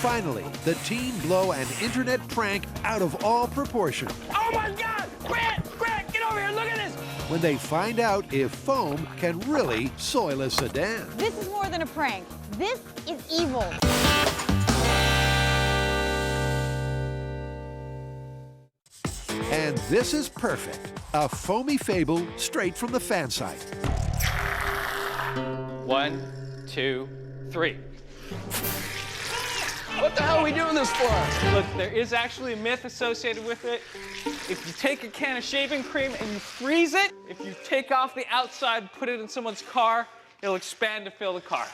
Finally, the team blow an internet prank out of all proportion. Oh my God! Grant, get over here, look at this! When they find out if foam can really soil a sedan. This is more than a prank. This is evil. And this is perfect. A foamy fable straight from the fan site. 1, 2, 3. What the hell are we doing this for? Look, there is actually a myth associated with it. If you take a can of shaving cream and you freeze it, if you take off the outside and put it in someone's car, it'll expand to fill the car.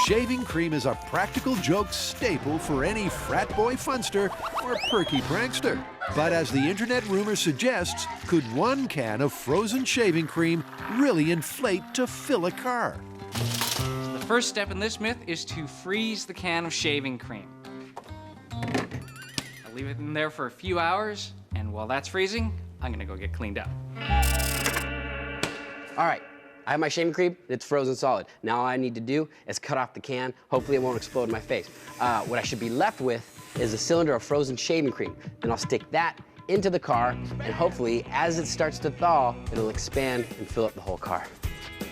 Shaving cream is a practical joke staple for any frat boy funster or perky prankster. But as the internet rumor suggests, could one can of frozen shaving cream really inflate to fill a car? The first step in this myth is to freeze the can of shaving cream. I'll leave it in there for a few hours, and while that's freezing, I'm gonna go get cleaned up. All right, I have my shaving cream, it's frozen solid. Now all I need to do is cut off the can. Hopefully it won't explode in my face. What I should be left with is a cylinder of frozen shaving cream. Then I'll stick that into the car, and hopefully, as it starts to thaw, it'll expand and fill up the whole car.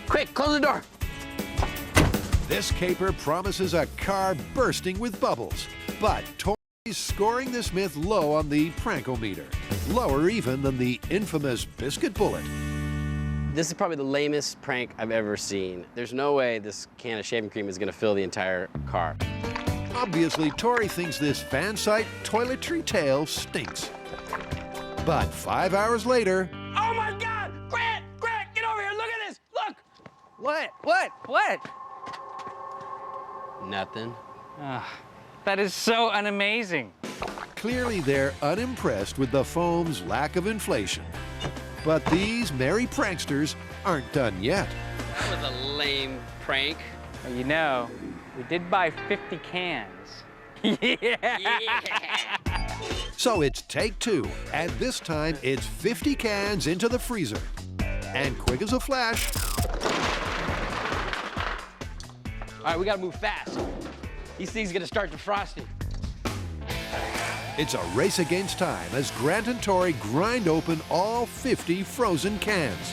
Quick, close the door. This caper promises a car bursting with bubbles. But Tori's scoring this myth low on the prankometer. Lower even than the infamous biscuit bullet. This is probably the lamest prank I've ever seen. There's no way this can of shaving cream is gonna fill the entire car. Obviously, Tori thinks this fan site toiletry tale stinks. But 5 hours later... Oh my God! Grant, get over here, look at this, look! What? Nothing. That is so unamazing. Clearly, they're unimpressed with the foam's lack of inflation. But these merry pranksters aren't done yet. That was a lame prank. Well, you know, we did buy 50 cans. So it's take two, and this time it's 50 cans into the freezer. And quick as a flash... All right, we gotta move fast. These things are gonna start defrosting. It's a race against time as Grant and Tori grind open all 50 frozen cans.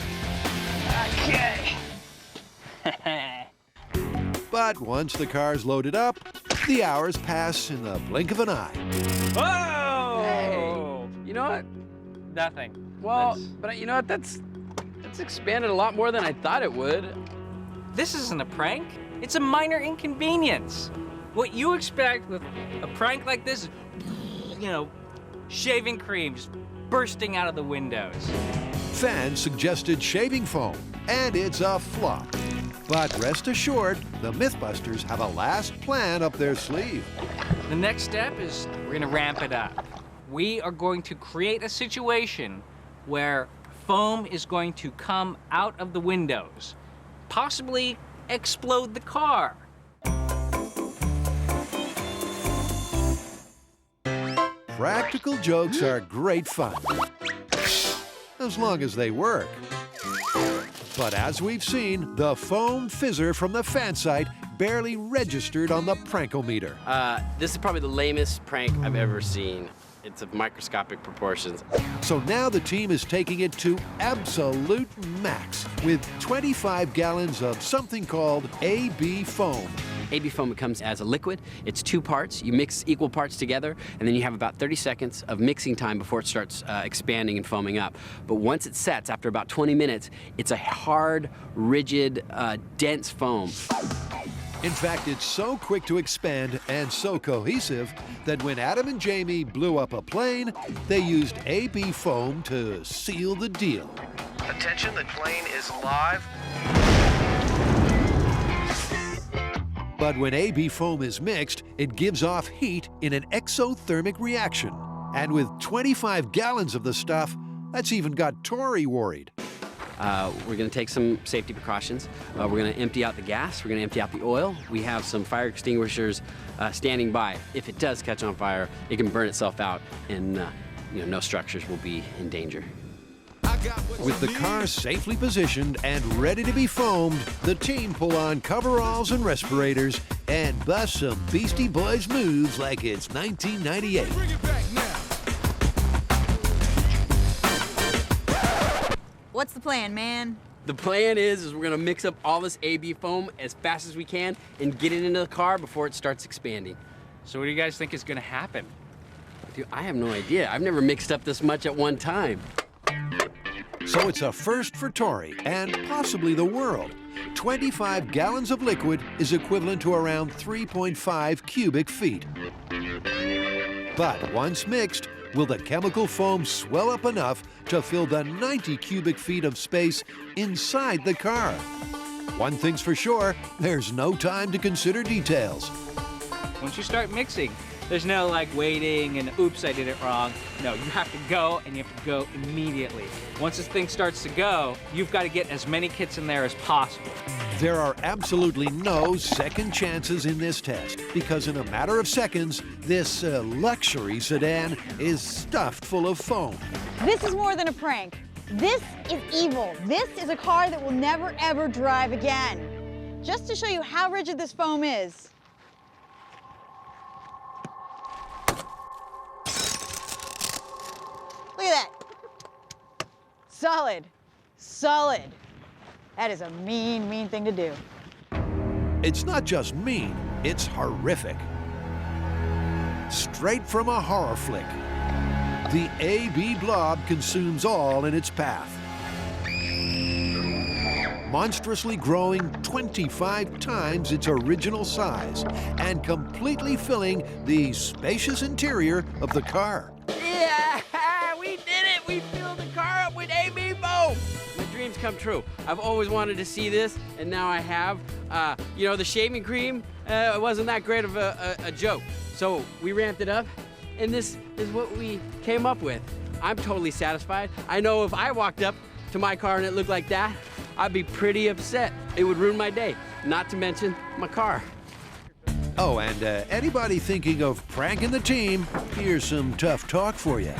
Okay. But once the car's loaded up, the hours pass in the blink of an eye. Whoa! Hey, you know what? Nothing. Well, but you know what? That's expanded a lot more than I thought it would. This isn't a prank. It's a minor inconvenience. What you expect with a prank like this is, you know, shaving cream just bursting out of the windows. Fans suggested shaving foam, and it's a flop. But rest assured, the Mythbusters have a last plan up their sleeve. The next step is we're gonna ramp it up. We are going to create a situation where foam is going to come out of the windows, possibly explode the car. Practical jokes are great fun, as long as they work. But as we've seen, the foam fizzer from the fan site barely registered on the prankometer. This is probably the lamest prank I've ever seen. It's of microscopic proportions. So now the team is taking it to absolute max with 25 gallons of something called AB foam. AB foam comes as a liquid. It's 2 parts. You mix equal parts together, and then you have about 30 seconds of mixing time before it starts expanding and foaming up. But once it sets, after about 20 minutes, it's a hard, rigid, dense foam. In fact, it's so quick to expand and so cohesive that when Adam and Jamie blew up a plane, they used AB foam to seal the deal. Attention, the plane is live. But when AB foam is mixed, it gives off heat in an exothermic reaction. And with 25 gallons of the stuff, that's even got Tori worried. We're gonna take some safety precautions. We're gonna empty out the gas, we're gonna empty out the oil. We have some fire extinguishers standing by. If it does catch on fire, it can burn itself out and no structures will be in danger. I With the car safely positioned and ready to be foamed, the team pull on coveralls and respirators and bust some Beastie Boys moves like it's 1998. What's the plan, man? The plan is we're gonna mix up all this AB foam as fast as we can and get it into the car before it starts expanding. So what do you guys think is gonna happen? Dude, I have no idea. I've never mixed up this much at one time. So it's a first for Tori and possibly the world. 25 gallons of liquid is equivalent to around 3.5 cubic feet. But once mixed, will the chemical foam swell up enough to fill the 90 cubic feet of space inside the car? One thing's for sure, there's no time to consider details. Once you start mixing, there's no like waiting and oops, I did it wrong. No, you have to go and you have to go immediately. Once this thing starts to go, you've got to get as many kits in there as possible. There are absolutely no second chances in this test because in a matter of seconds, this luxury sedan is stuffed full of foam. This is more than a prank. This is evil. This is a car that will never, ever drive again. Just to show you how rigid this foam is. Look at that. Solid. Solid. That is a mean, mean thing to do. It's not just mean, it's horrific. Straight from a horror flick. The AB blob consumes all in its path. Monstrously growing 25 times its original size and completely filling the spacious interior of the car. Yeah, we did it! We filled the car up with AB foam! My dreams come true. I've always wanted to see this, and now I have. You know, the shaving cream, it wasn't that great of a joke. So we ramped it up, and this is what we came up with. I'm totally satisfied. I know if I walked up to my car and it looked like that, I'd be pretty upset. It would ruin my day, not to mention my car. Oh, and anybody thinking of pranking the team, here's some tough talk for you.